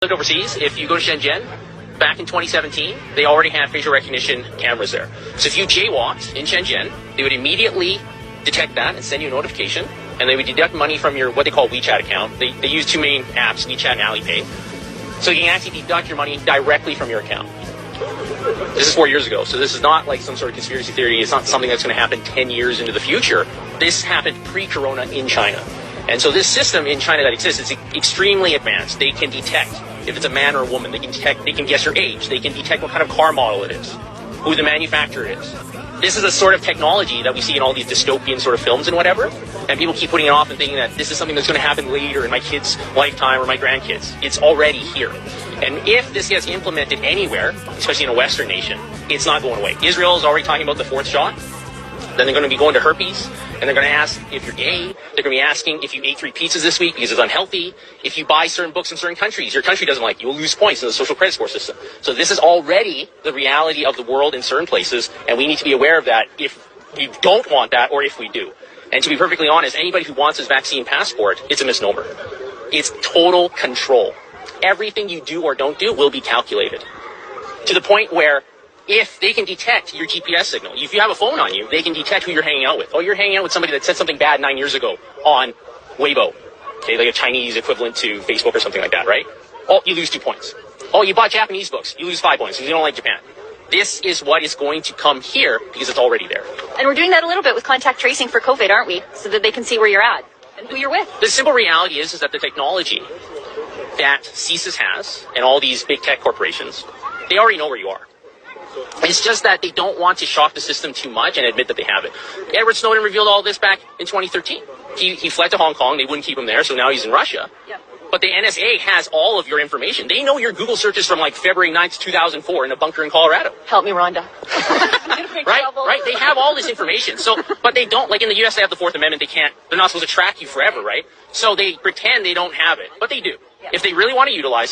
Lived overseas. If you go to Shenzhen, back in 2017, they already had facial recognition cameras there. So if you jaywalked in Shenzhen, they would immediately detect that and send you a notification, and they would deduct money from your what they call WeChat account. They use two main apps, WeChat and Alipay. So you can actually deduct your money directly from your account. This is 4 years ago, so this is not like some sort of conspiracy theory. It's not something that's going to happen 10 years into the future. This happened pre-corona in China. And so this system in China that exists is extremely advanced. They can detect if it's a man or a woman. They can guess your age. They can detect what kind of car model it is, who the manufacturer is. This is a sort of technology that we see in all these dystopian sort of films and whatever. And people keep putting it off and thinking that this is something that's going to happen later in my kid's lifetime or my grandkids. It's already here. And if this gets implemented anywhere, especially in a Western nation, it's not going away. Israel is already talking about the fourth shot. Then they're going to be going to herpes, and they're going to ask if you're gay. They're going to be asking if you ate 3 pizzas this week because it's unhealthy. If you buy certain books in certain countries, your country doesn't like you, you'll lose points in the social credit score system. So this is already the reality of the world in certain places, and we need to be aware of that if we don't want that or if we do. And to be perfectly honest, anybody who wants this vaccine passport, it's a misnomer. It's total control. Everything you do or don't do will be calculated. To the point where if they can detect your GPS signal, if you have a phone on you, they can detect who you're hanging out with. Oh, you're hanging out with somebody that said something bad 9 years ago on Weibo. Okay, like a Chinese equivalent to Facebook or something like that, right? Oh, you lose 2 points. Oh, you bought Japanese books. You lose 5 points because you don't like Japan. This is what is going to come here because it's already there. And we're doing that a little bit with contact tracing for COVID, aren't we? So that they can see where you're at and who you're with. The simple reality is that the technology that CSIS has and all these big tech corporations, they already know where you are. It's just that they don't want to shock the system too much and admit that they have it. Edward Snowden revealed all this back in 2013. He fled to Hong Kong. They wouldn't keep him there, so now he's in Russia. Yep. But the NSA has all of your information. They know your Google searches from like February 9th, 2004 in a bunker in Colorado. Help me, Rhonda. Right. They have all this information. So, but they don't, like in the US, they have the Fourth Amendment. They're not supposed to track you forever, right? So they pretend they don't have it, but they do. Yep. If they really want to utilize it.